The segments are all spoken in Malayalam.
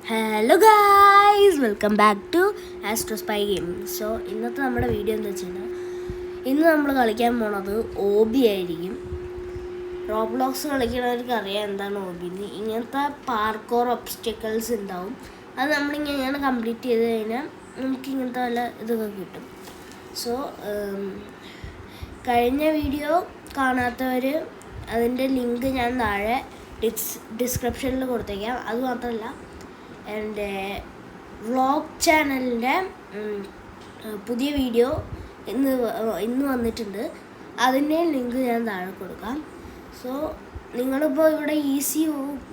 Hello guys, welcome back to Astro Spy Gaming. So ഇന്നത്തെ നമ്മുടെ വീഡിയോ എന്താ വെച്ച് കഴിഞ്ഞാൽ ഇന്ന് നമ്മൾ കളിക്കാൻ പോണത് ഓബി ആയിരിക്കും. റോബ്ലോക്സ് കളിക്കുന്നവർക്ക് അറിയാം എന്താണ് ഓബിന്ന്. ഇങ്ങനത്തെ പാർക്കോർ ഒബ്സ്റ്റക്കിൾസ് ഉണ്ടാവും. അത് നമ്മളിങ്ങനെ കംപ്ലീറ്റ് ചെയ്ത് കഴിഞ്ഞാൽ നമുക്ക് ഇങ്ങനത്തെ വല്ല ഇതൊക്കെ കിട്ടും. സോ കഴിഞ്ഞ വീഡിയോ കാണാത്തവർ അതിൻ്റെ ലിങ്ക് ഞാൻ താഴെ ഡിസ്ക്രിപ്ഷനിൽ കൊടുത്തേക്കാം. അതുമാത്രമല്ല എൻ്റെ വ്ളോഗ് ചാനലിൻ്റെ പുതിയ വീഡിയോ ഇന്ന് വന്നിട്ടുണ്ട്. അതിൻ്റെ ലിങ്ക് ഞാൻ താഴെ കൊടുക്കാം. സോ നിങ്ങളിപ്പോൾ ഇവിടെ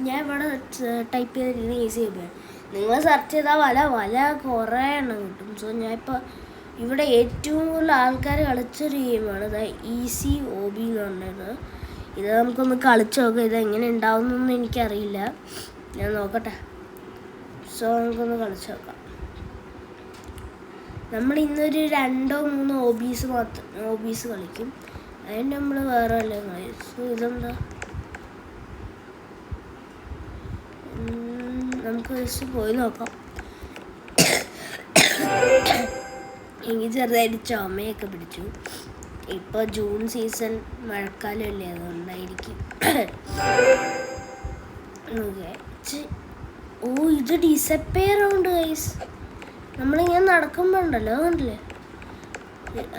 ഞാൻ ഇവിടെ ടൈപ്പ് ചെയ്തിരിക്കുന്ന ഈസി ഉപയോഗം നിങ്ങൾ സെർച്ച് ചെയ്താൽ വല കുറേ എണ്ണം കിട്ടും. സോ ഞാനിപ്പോൾ ഇവിടെ ഏറ്റവും കൂടുതൽ ആൾക്കാർ കളിച്ചൊരു ഗെയിമാണ് ഈസി ഓബി എന്ന് പറഞ്ഞത്. ഇത് നമുക്കൊന്ന് കളിച്ച് നോക്കാം. ഇതെങ്ങനെ ഉണ്ടാവുന്നൊന്നും എനിക്കറിയില്ല. ഞാൻ നോക്കട്ടെ. സോ നമുക്കൊന്ന് കളിച്ച് നോക്കാം. നമ്മൾ ഇന്നൊരു 2-3 ഓബീസ് കളിക്കും. അതിന് നമ്മൾ വേറെ വല്ലതും കളി. സോ ഇതെന്താ, നമുക്ക് ജസ്റ്റ് പോയി നോക്കാം. എനിക്ക് ചെറുതായിട്ട് ചുമയൊക്കെ പിടിച്ചു. ഇപ്പോൾ ജൂൺ സീസൺ, മഴക്കാലമല്ലേ, അതുകൊണ്ടായിരിക്കും. ഓ, ഇത് ഡിസപ്പയർ ഉണ്ട് ഗൈസ്. നമ്മളിങ്ങനെ നടക്കുമ്പോൾ ഉണ്ടല്ലോ, അതുകൊണ്ടല്ലേ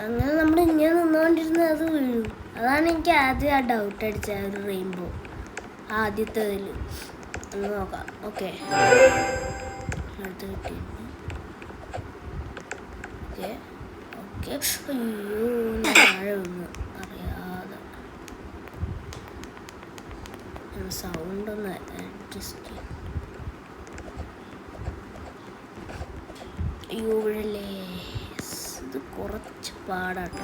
അങ്ങനെ നമ്മളിങ്ങനെ നിന്നുകൊണ്ടിരുന്നത് അത് വീഴും. അതാണ് എനിക്ക് ആദ്യം ആ ഡൗട്ട് അടിച്ചത്. ഒരു റെയിൻബോ ആദ്യത്തേതിൽ ഒന്ന് നോക്കാം. ഓക്കെ, അടുത്ത് കിട്ടിയിരുന്നു. Okay okay. അയ്യോ, താഴെ വന്നു അറിയാതെ. സൗണ്ട് ഒന്ന് അഡ്ജസ്റ്റ് ചെയ്യും. അയ്യോ, ഇവിടല്ലേ. ഇത് കുറച്ച് പാടാട്ടോ.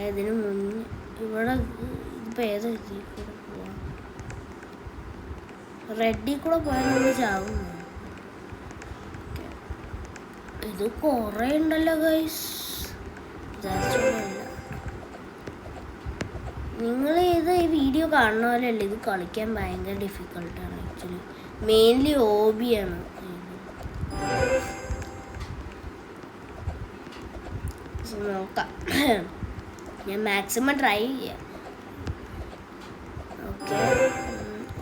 ഇതിന് മുന്നേ ഇവിടെ ഇതിപ്പോൾ ഏതാ ഇതിൽ കൂടെ പോവാം? റെഡിൽ കൂടെ പോയാൽ നമ്മൾ ചാവുന്നു. ഇത് കുറേ ഉണ്ടല്ലോ ഗൈസ്. നിങ്ങൾ ഇത് ഈ വീഡിയോ കാണുന്ന പോലെയല്ല, ഇത് കളിക്കാൻ ഭയങ്കര ഡിഫിക്കൽട്ടാണ് ആക്ച്വലി. മെയിൻലി ഓബിയാണ്. നോക്കാം, ഞാൻ മാക്സിമം ട്രൈ ചെയ്യാം. ഓക്കെ.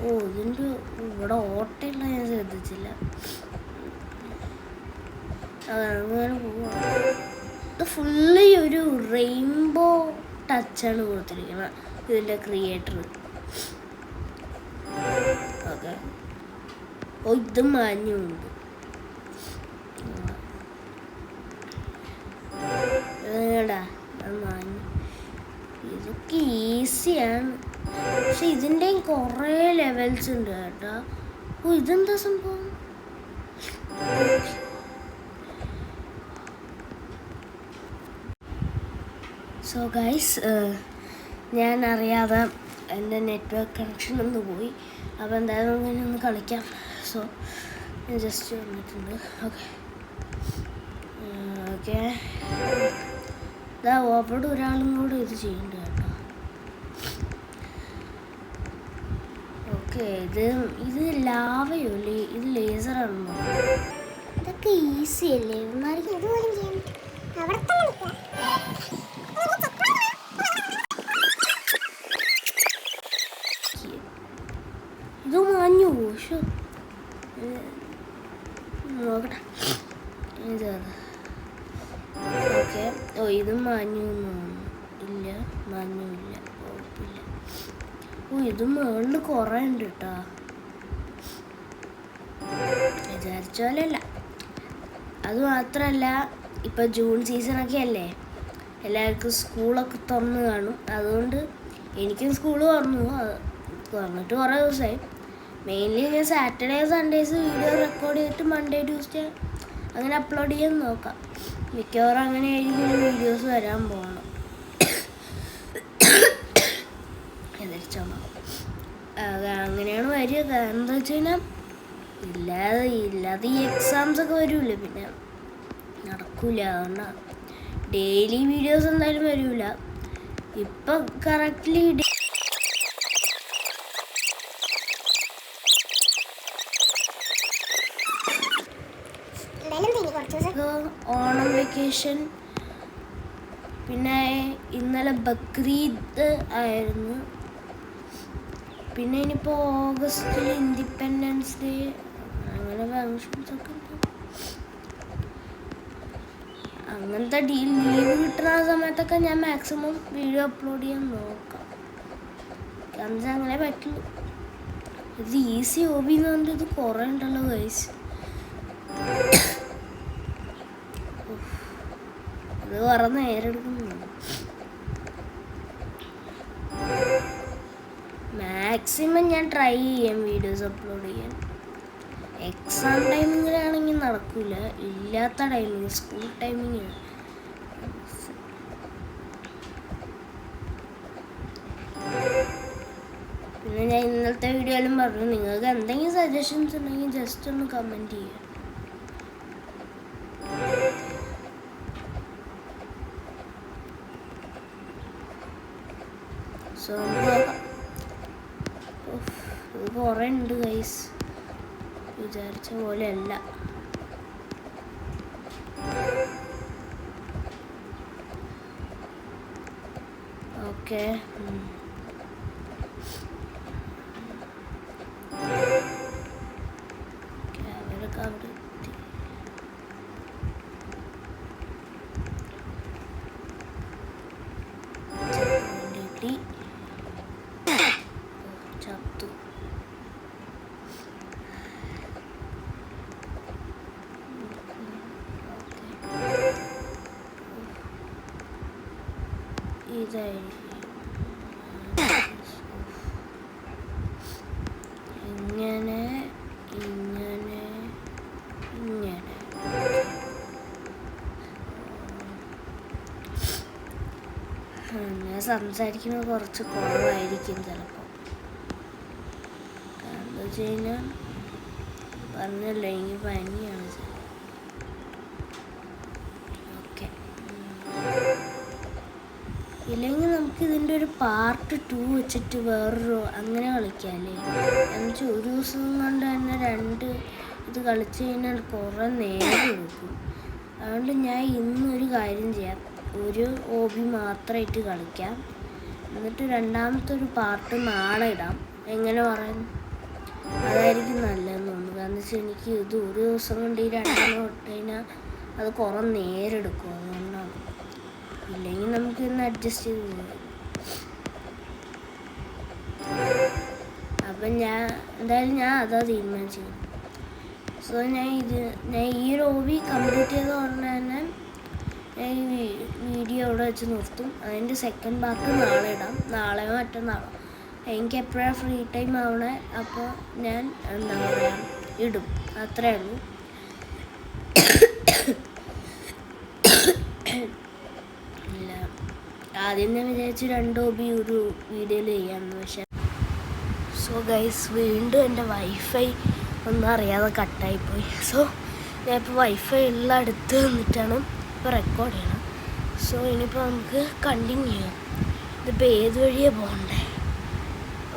ഓ, ഇതിൻ്റെ ഇവിടെ ഓട്ടയുള്ള ഞാൻ ശ്രദ്ധിച്ചില്ല. അങ്ങനെ പോവാ. ഇത് ഫുള്ള് ഒരു റെയിൻബോ ടച്ചാണ് കൊടുത്തിരിക്കുന്നത് ഇതിൻ്റെ ക്രിയേറ്റർ. ഓക്കെ. ഓ, ഇത് മാഞ്ഞുണ്ട്. ഇതൊക്കെ ഈസിയാണ്, പക്ഷെ ഇതിൻ്റെയും കുറേ ലെവൽസ് ഉണ്ട് കേട്ടോ. ഓ, ഇതെന്താ സംഭവം? സോ ഗൈസ്, ഞാൻ അറിയാതെ എൻ്റെ നെറ്റ്വർക്ക് കണക്ഷൻ ഒന്ന് പോയി. അപ്പോൾ എന്തായാലും അങ്ങനെ ഒന്ന് കളിക്കാം. സോ ഞാൻ ജസ്റ്റ് വന്നിട്ടുണ്ട്. Okay okay. അവിടെ ഒരാളും കൂടെ ഇത് ചെയ്യുന്നുണ്ട് കേട്ടോ. ഓക്കെ, ഇത് ലാവയോ ഇത് ലേസറാണോ? ഇതൊക്കെ ഈസി അല്ലേ? ഇത് മാഞ്ഞു പക്ഷെ നോക്കട്ടെ. ഓക്കെ. ഓ, ഇത് മാഞ്ഞു ഇല്ല, മാഞ്ഞുമില്ല, കുഴപ്പമില്ല. ഓ, ഇത് മുകളിൽ കുറേ ഉണ്ട് കേട്ടോ. വിചാരിച്ച പോലെയല്ല. അതുമാത്രമല്ല, ഇപ്പം ജൂൺ സീസണൊക്കെ അല്ലേ, എല്ലാവർക്കും സ്കൂളൊക്കെ തുറന്ന് കാണും. അതുകൊണ്ട് എനിക്കും സ്കൂൾ തുറന്നിട്ട് കുറേ ദിവസമായി. മെയിൻലി ഞാൻ സാറ്റർഡേ സൺഡേസ് വീഡിയോ റെക്കോർഡ് ചെയ്തിട്ട് മൺഡേ ട്യൂസ്ഡേ അങ്ങനെ അപ്ലോഡ് ചെയ്യാൻ നോക്കാം. മിക്കവാറും അങ്ങനെ ആയിരിക്കും വീഡിയോസ് വരാൻ പോകണം. അങ്ങനെയാണ് വരിക. എന്താ വെച്ച് കഴിഞ്ഞാൽ ഇല്ലാതെ ഈ എക്സാംസ് ഒക്കെ വരില്ലേ, പിന്നെ നടക്കൂല. അതുകൊണ്ടാണ് ഡെയിലി വീഡിയോസ് എന്തായാലും വരില്ല. ഇപ്പം കറക്റ്റ്ലി ഓണം വെക്കേഷൻ, പിന്നെ ഇന്നലെ ബക്രീദ് ആയിരുന്നു, പിന്നെ ഇനിയിപ്പോൾ ഓഗസ്റ്റിൽ ഇൻഡിപെൻഡൻസ് ഡേ, അങ്ങനെ ഫങ്ഷൻസ് ഒക്കെ ഉണ്ട്. അങ്ങനത്തെ ലീവ് കിട്ടുന്ന സമയത്തൊക്കെ ഞാൻ മാക്സിമം വീഡിയോ അപ്ലോഡ് ചെയ്യാൻ നോക്കാം. കാരണം അങ്ങനെ പറ്റുള്ളൂ. ഇത് ഈസി ഹോബി എന്ന് പറഞ്ഞിട്ട് ഇത് കുറേ ഉണ്ടല്ലോ ഗൈസ്. അത് കുറേ നേരം എടുക്കുന്നു. മാക്സിമം ഞാൻ ട്രൈ ചെയ്യാം വീഡിയോസ് അപ്ലോഡ് ചെയ്യാൻ. എക്സാം ടൈമിങ്ങിലാണെങ്കിൽ നടക്കില്ല, ഇല്ലാത്ത ടൈമിങ് സ്കൂൾ ടൈമിങ്. പിന്നെ ഞാൻ ഇന്നലത്തെ വീഡിയോയിലും പറഞ്ഞു, നിങ്ങൾക്ക് എന്തെങ്കിലും സജഷൻസ് ഉണ്ടെങ്കിൽ ജസ്റ്റ് ഒന്ന് കമൻറ്റ് ചെയ്യുക. സോ ഇത് കുറേ ഉണ്ട് ഗൈസ്, വിചാരിച്ച പോലെയല്ല. ഓക്കെ, അവരൊക്കെ അവിടെ എത്തി. ചത്തു. ഇങ്ങനെ ഇങ്ങനെ ഇങ്ങനെ ഞാൻ സംസാരിക്കുന്നത് കുറച്ച് കുറവായിരിക്കും ചിലപ്പോൾ. കാരണം വെച്ച് കഴിഞ്ഞാൽ പറഞ്ഞല്ലോ എനിക്ക് പനിയാണ്. ഇല്ലെങ്കിൽ നമുക്ക് ഇതിൻ്റെ ഒരു പാർട്ട് 2 വെച്ചിട്ട് വേറൊരു അങ്ങനെ കളിക്കാമല്ലേ. എന്നുവെച്ചാൽ ഒരു ദിവസം കൊണ്ട് തന്നെ 2 ഇത് കളിച്ച് കഴിഞ്ഞാൽ കുറേ നേരം എടുക്കും. അതുകൊണ്ട് ഞാൻ ഇന്നൊരു കാര്യം ചെയ്യാം, ഒരു ഹോബി മാത്രമായിട്ട് കളിക്കാം, എന്നിട്ട് രണ്ടാമത്തെ ഒരു പാർട്ട് നാളെ ഇടാം. എങ്ങനെ പറയുന്നു? അതായിരിക്കും നല്ലതെന്ന് തോന്നുന്നു. കാരണം വെച്ചാൽ എനിക്ക് ഇത് ഒരു ദിവസം കൊണ്ട് ഈ 2 ഇട്ട് കഴിഞ്ഞാൽ അത് കുറേ നേരം എടുക്കും. അതുകൊണ്ടാണ്. ഇല്ലെങ്കിൽ നമുക്ക് ഇന്ന് അഡ്ജസ്റ്റ് ചെയ്ത് പോകാം. അപ്പം എന്തായാലും ഞാൻ അതാ തീരുമാനിച്ചത്. സോ ഞാൻ ഈ ഒരു ഹോബി കംപ്ലീറ്റ് ചെയ്ത ഉടനെ തന്നെ ഞാൻ ഈ വീഡിയോ അവിടെ വെച്ച് നിർത്തും. അതിൻ്റെ സെക്കൻഡ് പാർട്ട് നാളെ ഇടാം, നാളെയോ മറ്റന്നാളോ എനിക്ക് എപ്പോഴാണ് ഫ്രീ ടൈം ആവണേ അപ്പോൾ ഞാൻ എന്താ പറയുക ഇടും. അത്രേ ഉള്ളൂ. ആദ്യം ഞാൻ വിചാരിച്ചു 2 ഹോബി ഒരു വീഡിയോയിൽ ചെയ്യാമെന്ന്. പക്ഷേ സോ ഗൈസ് വീണ്ടും എൻ്റെ വൈഫൈ ഒന്നും അറിയാതെ കട്ടായിപ്പോയി. സോ ഞാനിപ്പോൾ വൈഫൈ ഉള്ള അടുത്ത് വന്നിട്ടാണ് ഇപ്പോൾ റെക്കോർഡ് ചെയ്യണം. സോ ഇനിയിപ്പോൾ നമുക്ക് കണ്ടിന്യൂ ചെയ്യാം. ഇതിപ്പോൾ ഏത് വഴിയാണ് പോകണ്ടേ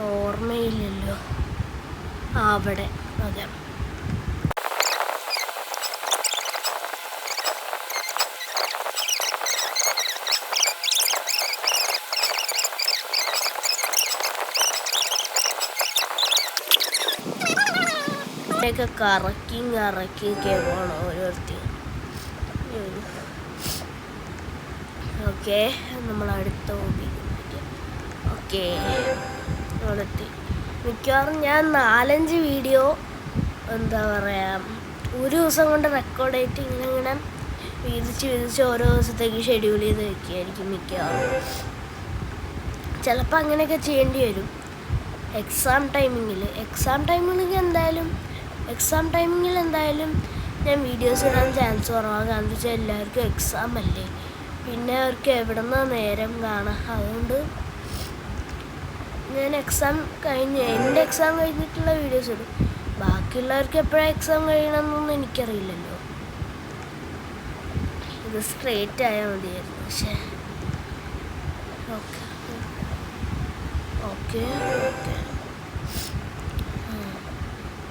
ഓർമ്മയില്ലല്ലോ. അവിടെ അതെ. ഒക്കെ കറക്കിയൊക്കെ പോകണം ഓരോരുത്തർ. ഓക്കെ, നമ്മൾ അടുത്ത ഹോബി. ഓക്കെ, അവിടെത്തി. മിക്കവാറും ഞാൻ 4-5 വീഡിയോ എന്താ പറയുക ഒരു ദിവസം കൊണ്ട് റെക്കോർഡ് ചെയ്തിട്ട് ഇങ്ങനെ വീതിച്ച് ഓരോ ദിവസത്തേക്ക് ഷെഡ്യൂൾ ചെയ്ത് വയ്ക്കുകയായിരിക്കും മിക്കവാറും. ചിലപ്പോൾ അങ്ങനെയൊക്കെ ചെയ്യേണ്ടി വരും എക്സാം ടൈമിങ്ങിൽ എന്തായാലും ഞാൻ വീഡിയോസ് ഇടാൻ ചാൻസ് കുറവാണ്. കാരണം വെച്ചാൽ എല്ലാവർക്കും എക്സാം അല്ലേ, പിന്നെ അവർക്ക് എവിടെ നിന്നാണ് നേരം കാണാം. അതുകൊണ്ട് ഞാൻ എൻ്റെ എക്സാം കഴിഞ്ഞിട്ടുള്ള വീഡിയോസ് ഇടും. ബാക്കിയുള്ളവർക്ക് എപ്പോഴാണ് എക്സാം കഴിയണമെന്നൊന്നും എനിക്കറിയില്ലല്ലോ. ഇത് സ്ട്രേറ്റ് ആയാൽ മതിയായിരുന്നു. പക്ഷേ ഓക്കെ ഓക്കെ ഓക്കെ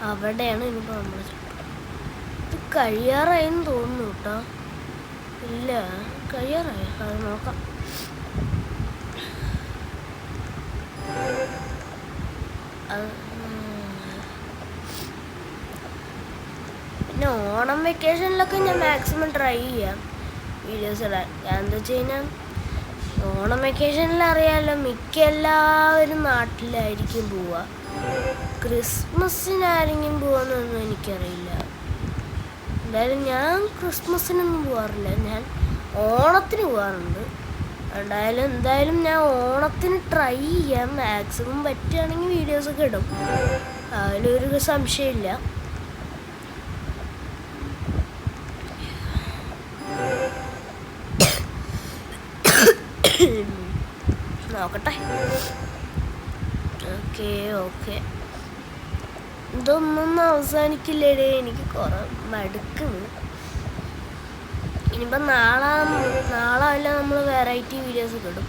അവിടെയാണ് ഇനിയിപ്പോൾ നമ്മൾ. ഇത് കഴിയാറായെന്ന് തോന്നുന്നു കേട്ടോ. ഇല്ല, കഴിയാറായി. അത് നോക്കാം. പിന്നെ ഓണം വെക്കേഷനിലൊക്കെ ഞാൻ മാക്സിമം ട്രൈ ചെയ്യാം വീഡിയോസ് ഇടാൻ. ഞാൻ എന്താ വെച്ച് കഴിഞ്ഞാൽ ഓണം വെക്കേഷനിൽ അറിയാമല്ലോ, മിക്ക എല്ലാവരും നാട്ടിലായിരിക്കും പോവുക. ക്രിസ്മസിനാരെങ്കിലും പോകാമെന്നൊന്നും എനിക്കറിയില്ല. എന്തായാലും ഞാൻ ക്രിസ്മസിനൊന്നും പോകാറില്ല, ഞാൻ ഓണത്തിന് പോകാറുണ്ട്. എന്തായാലും ഞാൻ ഓണത്തിന് ട്രൈ ചെയ്യാം. മാക്സിമം പറ്റുകയാണെങ്കിൽ വീഡിയോസൊക്കെ ഇടും, അതിലൊരു സംശയമില്ല. നോക്കട്ടെ. ഓക്കെ ഇതൊന്നും അവസാനിക്കില്ലേടേ, എനിക്ക് കുറെ മടുക്കുന്നു. ഇനിയിപ്പോൾ നാളെ അല്ല നമ്മൾ വെറൈറ്റി വീഡിയോസ് ഒക്കെ ഇടും.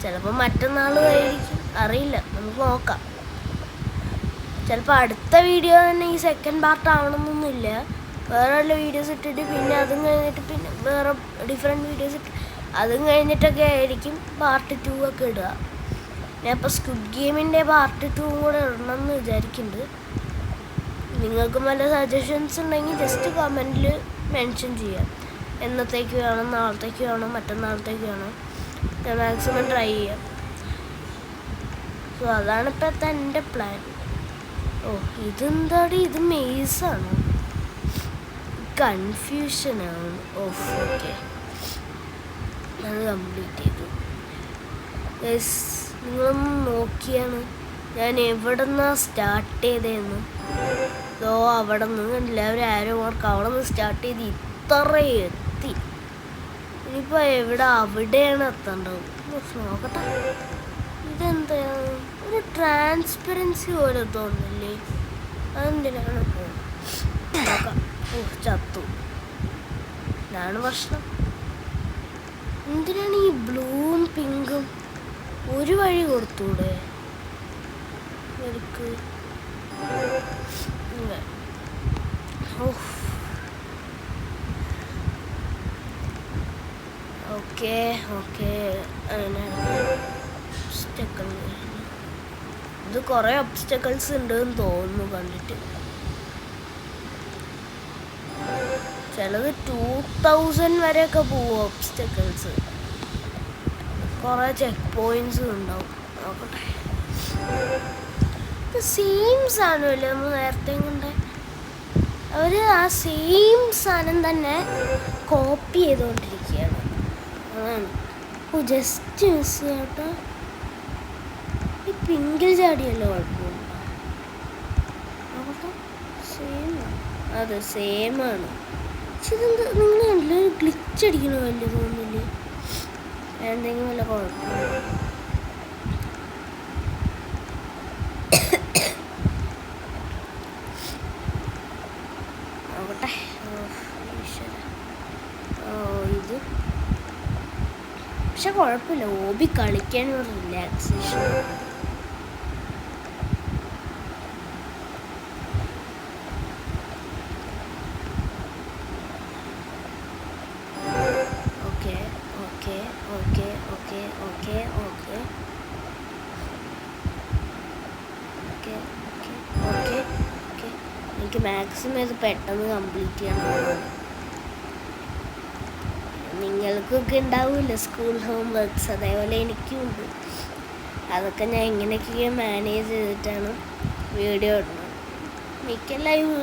ചിലപ്പോൾ മറ്റന്നാൾ ആയിരിക്കും, അറിയില്ല, നമുക്ക് നോക്കാം. ചിലപ്പോൾ അടുത്ത വീഡിയോ തന്നെ ഈ സെക്കൻഡ് പാർട്ട് ആവണമെന്നൊന്നുമില്ല. വേറെ വല്ല വീഡിയോസ് ഇട്ടിട്ട് പിന്നെ അതും കഴിഞ്ഞിട്ട് പിന്നെ വേറെ ഡിഫറെൻറ്റ് വീഡിയോസ് ഇട്ട് അതും കഴിഞ്ഞിട്ടൊക്കെ ആയിരിക്കും പാർട്ട് 2 ഒക്കെ ഇടുക. ഞാൻ ഇപ്പോൾ സ്ക്വിഡ് ഗെയിമിൻ്റെ പാർട്ട് 2 കൂടെ ഇടണമെന്ന് വിചാരിക്കുന്നുണ്ട്. നിങ്ങൾക്കും വല്ല സജഷൻസ് ഉണ്ടെങ്കിൽ ജസ്റ്റ് കമൻറ്റിൽ മെൻഷൻ ചെയ്യാം. എന്നത്തേക്ക് വേണം, നാളത്തേക്ക് വേണം, മറ്റന്നാളത്തേക്ക് വേണം, ഞാൻ മാക്സിമം ട്രൈ ചെയ്യാം. സോ അതാണ് ഇപ്പോഴത്തെ എൻ്റെ പ്ലാൻ. ഇതെന്താടി, ഇത് മെയ്സാണോ? കൺഫ്യൂഷനാണ്. ഓക്കെ, അത് കംപ്ലീറ്റ് ചെയ്തു. നിങ്ങളൊന്ന് നോക്കിയാണ് ഞാൻ എവിടെ നിന്നാണ് സ്റ്റാർട്ട് ചെയ്തതെന്ന്. അവിടെ നിന്ന് എല്ലാവരും ആരോ മാർക്ക് അവിടെ നിന്ന് സ്റ്റാർട്ട് ചെയ്ത് ഇത്ര എത്തി. ഇനിയിപ്പോൾ അവിടെയാണ് എത്തേണ്ടത്. നോക്കട്ടെ, ഇതെന്താണ് ഒരു ട്രാൻസ്പെറൻസി പോലെ തോന്നില്ലേ? അതെന്തിനാണ് നോക്കാം. ചത്തു, ഇതാണ് പ്രശ്നം. എന്തിനാണ് ഈ ബ്ലൂവും പിങ്കും? ഒരു വഴി കൊടുത്തൂടെ എനിക്ക്? ഓക്കെ ഇത് കുറേ ഒബ്സ്റ്റക്കിൾസ് ഉണ്ടെന്ന് തോന്നുന്നു കണ്ടിട്ട്. ചിലത് 2000 വരെയൊക്കെ പോവും ഒബ്സ്റ്റക്കിൾസ്. കുറേ ചെക്ക് പോയിന്റ്സും ഉണ്ടാവും. നോക്കട്ടെ, ഇത് സെയിം സാധനമല്ലേ നമ്മൾ നേരത്തെ കൊണ്ട്? അവർ ആ സെയിം സാധനം തന്നെ കോപ്പി ചെയ്തുകൊണ്ടിരിക്കുകയാണ്. അതാണ് ജസ്റ്റ് മിസ് ചെയ്യാട്ടോ. ഈ പിങ്കിൽ ചാടിയല്ലോ കുഴപ്പമില്ല. നോക്കട്ടെ, സെയിമാണ്. അതെ, സെയിമാണ്. പക്ഷെ ഇതെന്താ നിങ്ങൾ എല്ലാവരും ഗ്ലിച്ച് അടിക്കണോ വലിയ തോന്നില്ലേ? എന്തെങ്കിലും വല്ല കുഴപ്പമില്ല. നോക്കട്ടെ. ഇത് പക്ഷെ കുഴപ്പമില്ല, ഓബി കളിക്കാൻ ഒരു റിലാക്സേഷൻ. എനിക്ക് മാക്സിമം ഇത് പെട്ടെന്ന് കംപ്ലീറ്റ് ചെയ്യണം. നിങ്ങൾക്കൊക്കെ ഉണ്ടാവില്ല സ്കൂൾ ഹോം വർക്ക്സ്, അതേപോലെ എനിക്കും ഉണ്ട്. അതൊക്കെ ഞാൻ എങ്ങനെയൊക്കെ മാനേജ് ചെയ്തിട്ടാണ് വീഡിയോ ഇടുന്നത്. മിക്ക ലൈവ്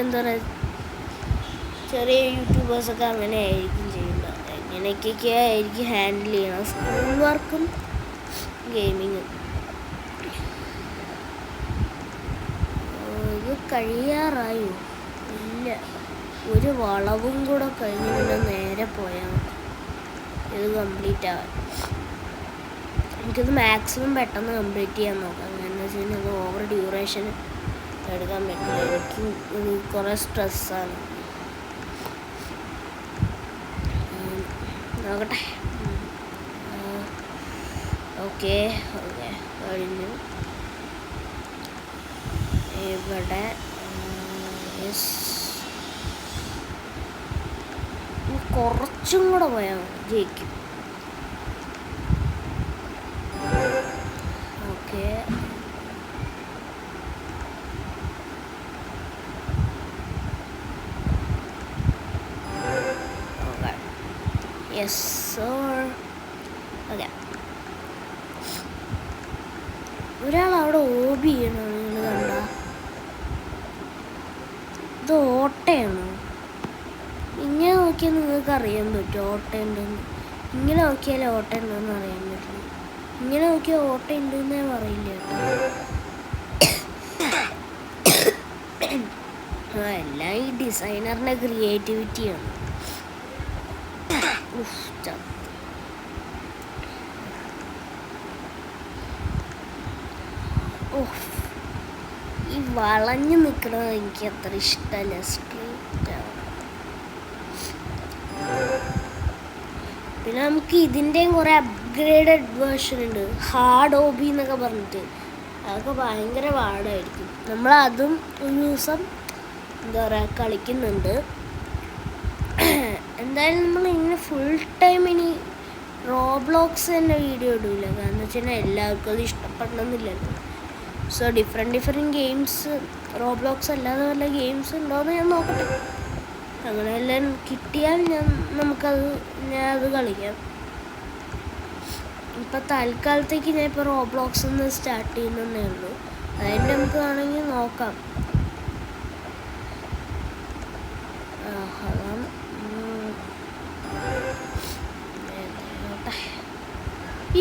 എന്താ പറയുക, ചെറിയ യൂട്യൂബേഴ്സൊക്കെ അങ്ങനെ ആയിരിക്കും ചെയ്യുന്നത്. എങ്ങനെയൊക്കെ ആയിരിക്കും ഹാൻഡിൽ ചെയ്യണം സ്കൂൾ വർക്കും ഗെയിമിങ്ങും. ഇത് കഴിയാറായോ? ഇല്ല, ഒരു വളവും കൂടെ കഴിഞ്ഞ് പിന്നെ നേരെ പോയാൽ മതി ഇത് കംപ്ലീറ്റ് ആവാൻ. എനിക്കിത് മാക്സിമം പെട്ടെന്ന് കംപ്ലീറ്റ് ചെയ്യാൻ നോക്കാം. എന്താണെന്ന് വെച്ച് കഴിഞ്ഞാൽ അത് ഓവർ ഡ്യൂറേഷൻ എടുക്കാൻ പറ്റില്ല. എനിക്ക് ഇത് കുറേ സ്ട്രെസ്സാണ്. നോക്കട്ടെ. ഓക്കെ കഴിഞ്ഞു. ഇവിടെ കുറച്ചും കൂടെ പോയാൽ മതി, ജയിക്കും. Okay, yes sir. ഓക്കെ, ഒരാൾ അവിടെ ഓബി ചെയ്യണോ നിങ്ങൾ കണ്ട? ഇത് ഓട്ടയാണോ? ഇങ്ങനെ നോക്കിയാൽ നിങ്ങൾക്ക് അറിയാൻ പറ്റും ഓട്ട ഉണ്ടെന്ന്. ഇങ്ങനെ നോക്കിയാലേ ഓട്ട ഉണ്ടെന്ന് അറിയാൻ പറ്റും. ഇങ്ങനെ നോക്കിയാൽ ഓട്ട ഉണ്ടെന്നേ പറയില്ല കേട്ടോ. എല്ലാം ഈ ഡിസൈനറിൻ്റെ ക്രിയേറ്റിവിറ്റിയാണ്. ഈ വളഞ്ഞു നിൽക്കണത് എനിക്ക് അത്ര ഇഷ്ടമല്ല. സ്ട്രീറ്റ് ആണ്. പിന്നെ നമുക്ക് ഇതിൻ്റെയും കുറേ അപ്ഗ്രേഡഡ് വേർഷൻ ഉണ്ട്, ഹാർഡ് ഓബി എന്നൊക്കെ പറഞ്ഞിട്ട്. അതൊക്കെ ഭയങ്കര പാടായിരിക്കും. നമ്മളതും ഒരു ദിവസം എന്താ പറയുക കളിക്കുന്നുണ്ട്. എന്തായാലും നമ്മൾ ഇങ്ങനെ ഫുൾ ടൈം ഇനി റോബ്ലോക്സ് തന്നെ വീഡിയോ ഇടില്ല. കാരണം എന്ന് വെച്ച് കഴിഞ്ഞാൽ എല്ലാവർക്കും അത് ഇഷ്ടപ്പെടണമെന്നില്ലല്ലോ. സോ ഡിഫറെൻറ്റ് ഗെയിംസ്, റോബ്ലോക്സ് അല്ലാതെ വല്ല ഗെയിംസ് ഉണ്ടോയെന്ന് ഞാൻ നോക്കട്ടെ. അങ്ങനെയെല്ലാം കിട്ടിയാൽ ഞാൻ അത് കളിക്കാം. ഇപ്പം തൽക്കാലത്തേക്ക് ഞാൻ ഇപ്പോൾ റോബ്ലോക്സ് ഒന്ന് സ്റ്റാർട്ട് ചെയ്യുന്നതേ ഉള്ളൂ. അതിൻ്റെ നമുക്ക് വേണമെങ്കിൽ നോക്കാം. അതാണ്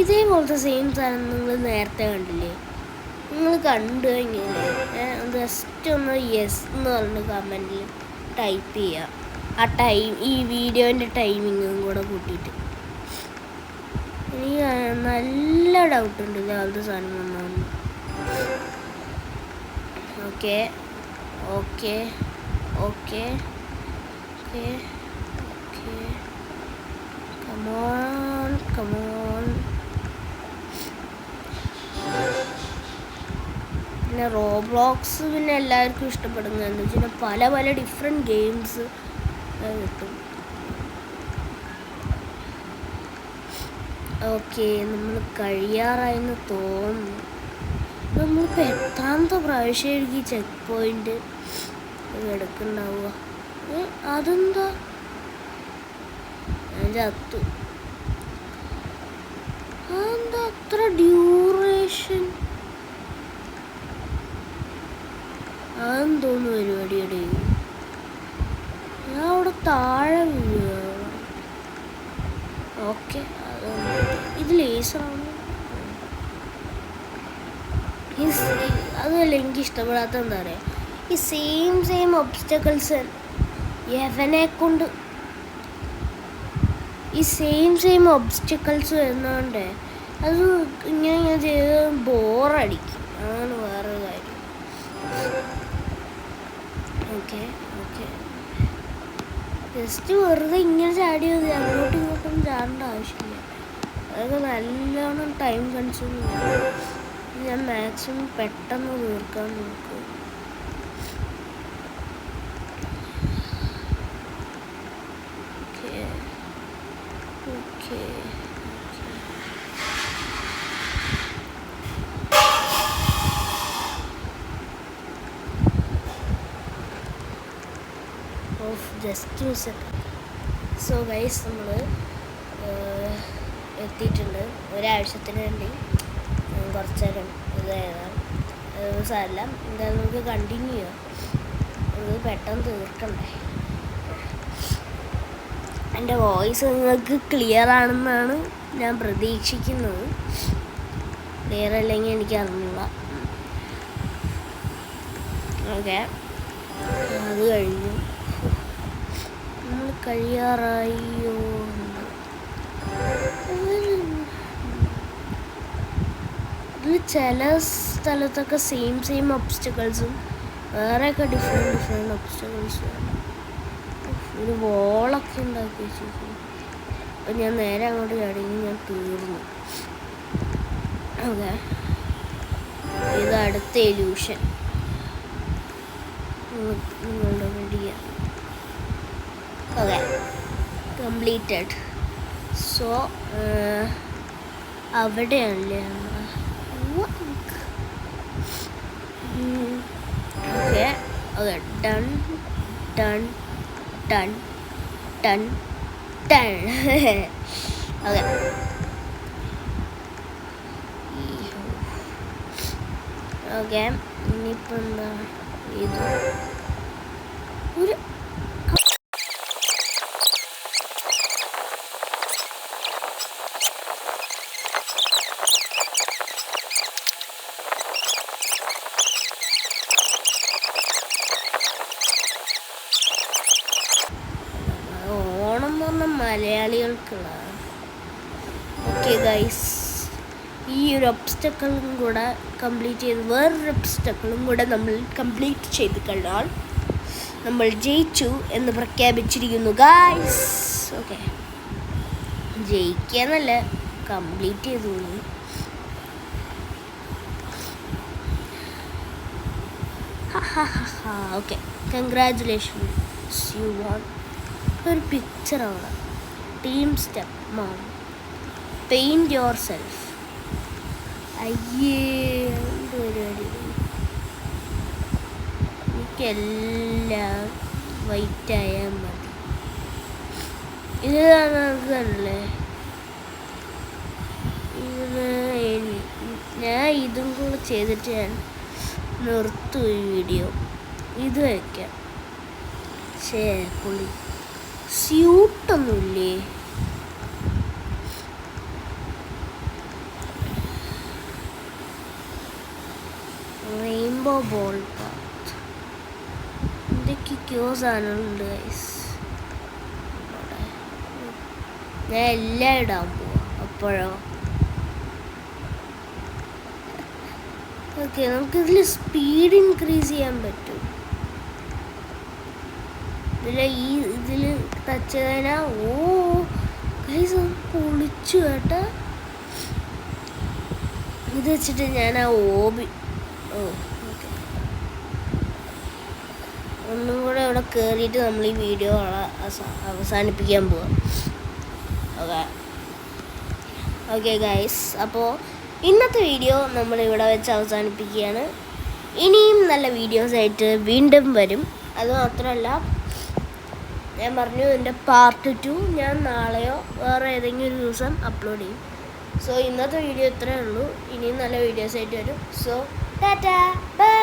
ഇതേപോലത്തെ സെയിം സാധനം നിങ്ങൾ നേരത്തെ കണ്ടില്ലേ? നിങ്ങൾ കണ്ടു കഴിഞ്ഞാലേ ജസ്റ്റ് ഒന്ന് യെസ് എന്ന് പറഞ്ഞിട്ട് കമൻറ്റിൽ ടൈപ്പ് ചെയ്യുക. ആ ഈ വീഡിയോൻ്റെ ടൈമിങ്ങും കൂടെ കൂട്ടിയിട്ട്. എനിക്ക് നല്ല ഡൗട്ടുണ്ട് ഇതേപോലത്തെ സാധനം വന്നാന്ന്. Okay okay okay okay okay, come on come on. പിന്നെ റോബ്ലോക്സ് പിന്നെ എല്ലാവർക്കും ഇഷ്ടപ്പെടുന്നതെന്ന് വെച്ചാൽ പല പല ഡിഫറെൻറ്റ് ഗെയിംസ് കിട്ടും. ഓക്കെ, നമ്മൾ കഴിയാറായെന്ന് തോന്നുന്നു. നമ്മളിപ്പോൾ എത്രാമത്തെ പ്രാവശ്യമായിരിക്കും ചെക്ക് പോയിൻ്റ് എടുക്കുന്നുണ്ടാവുക? അതെന്താ ഞാൻ ചത്തു? അതെന്താ അത്ര ഡ്യൂറേഷൻ? അതെന്തോന്ന് പരിപാടിയുടെ? ഞാൻ അവിടെ താഴെ വീഴുക. ഓക്കെ, ഇത് ലേസറാണ്. അതല്ല എനിക്ക് ഇഷ്ടപ്പെടാത്ത എന്താ പറയുക, ഈ സെയിം ഒബ്സ്റ്റക്കിൾസ് എവനെ കൊണ്ട് ഈ സെയിം ഒബ്സ്റ്റക്കിൾസ് വരുന്നതുകൊണ്ട് അത് ഇങ്ങനെ ചെയ്ത് ബോറടിക്കും. അതാണ് വേറൊരു കാര്യം. ഓക്കെ ഓക്കെ, ജസ്റ്റ് വെറുതെ ഇങ്ങനെ ചാടിയത്, അങ്ങോട്ടും ഇങ്ങോട്ടും ചാടേണ്ട ആവശ്യമില്ല. അതൊക്കെ നല്ലോണം ടൈം കൺസ്യൂമിങ്. ഞാൻ മാക്സിമം പെട്ടെന്ന് തീർക്കാൻ നോക്കും. Okay okay, just miss. So guys, നമ്മൾ എത്തിയിട്ടുണ്ട്. ഒരാഴ്ചത്തിന് വേണ്ടി കുറച്ച് നേരം ഇത് എഴുതാം. സാരമില്ല, എന്തായാലും നമുക്ക് കണ്ടിന്യൂ ചെയ്യാം. ഇത് പെട്ടെന്ന് തീർക്കണ്ടേ. എൻ്റെ വോയിസ് നിങ്ങൾക്ക് ക്ലിയർ ആണെന്നാണ് ഞാൻ പ്രതീക്ഷിക്കുന്നത്. ക്ലിയർ അല്ലെങ്കിൽ എനിക്ക് അറിഞ്ഞില്ല. ഓക്കെ, അത് കഴിഞ്ഞു. നമ്മൾ കഴിയാറായോ? ഇതിൽ ചില സ്ഥലത്തൊക്കെ സെയിം ഒബ്സ്റ്റക്കിൾസും വേറെയൊക്കെ ഡിഫറെൻറ്റ് ഒബ്സ്റ്റക്കിൾസും. ഒരു വോളൊക്കെ ഉണ്ടാക്കി വെച്ചിരിക്കുന്നു. അപ്പം ഞാൻ നേരെ അങ്ങോട്ട് ചാടിയെങ്കിൽ ഞാൻ തീർന്നു. ഓക്കെ, ഇത് അടുത്ത എലൂഷൻ നിങ്ങളുടെ റെഡിയാണ്. Okay, completed. സോ അവിടെയല്ലേ okay. Okay, done done done done done. Okay, okay. ഇനിയിപ്പോൾ എന്താ ഇത് ഒരു ഓണം എന്ന് പറഞ്ഞാൽ മലയാളികൾക്കുള്ളതാണ്. ഓക്കെ ഗൈസ്, ഈ ഒരു ഒബ്സ്റ്റക്കിളും കൂടെ കംപ്ലീറ്റ് ചെയ്ത് വേറൊരു ഒബ്സ്റ്റക്കിളും കൂടെ നമ്മൾ കംപ്ലീറ്റ് ചെയ്ത് കഴിഞ്ഞാൽ നമ്മൾ ജയിച്ചു എന്ന് പ്രഖ്യാപിച്ചിരിക്കുന്നു ഗൈസ്. ഓക്കെ, ജയിക്കാന്നല്ല, കംപ്ലീറ്റ് ചെയ്തു. Okay, congratulations, you won. ഒരു പിക്ചറാണ്. ടീം സ്റ്റെപ്പ് മോം, പെയിൻറ് യുവർ സെൽഫ്. അയ്യേ, എന്ത് പരിപാടി. എനിക്കെല്ലാം വൈറ്റായാൽ മതി. ഇത് കണ്ടല്ലേ, ഞാൻ ഇതും കൂടെ ചെയ്തിട്ട് ഞാൻ നിർത്തും ഈ വീഡിയോ. ഇത് വയ്ക്കാം. ശേ, പുള്ളി സ്യൂട്ടൊന്നുമില്ലേ? റെയിൻബോ ബോൾ പാത്ത് എന്തൊക്കെയോ സാധനങ്ങളുണ്ട് ഗൈസ്. ഞാൻ എല്ലാം ഇടാൻ പോവാം. അപ്പോഴോ ഓക്കെ, നമുക്കിതിൽ സ്പീഡ് ഇൻക്രീസ് ചെയ്യാൻ പറ്റും. ഇതിൽ ടച്ച് ചെയ്താൽ ഗൈസ് പൊളിച്ചു കേട്ടോ. ഇത് വെച്ചിട്ട് ഞാൻ ആ ഓക്കെ, ഒന്നും കൂടെ ഇവിടെ കയറിയിട്ട് നമ്മൾ ഈ വീഡിയോ അവസാനിപ്പിക്കാൻ പോവാം. ഓക്കെ ഗൈസ്, അപ്പോൾ ഇന്നത്തെ വീഡിയോ നമ്മളിവിടെ വെച്ച് അവസാനിപ്പിക്കുകയാണ്. ഇനിയും നല്ല വീഡിയോസായിട്ട് വീണ്ടും വരും. അതുമാത്രമല്ല, ഞാൻ പറഞ്ഞു ഇതിൻ്റെ പാർട്ട് 2 ഞാൻ നാളെയോ വേറെ ഏതെങ്കിലും ഒരു ദിവസം അപ്ലോഡ് ചെയ്യും. സോ ഇന്നത്തെ വീഡിയോ ഇത്രയേ ഉള്ളൂ. ഇനിയും നല്ല വീഡിയോസായിട്ട് വരും. So tata, by.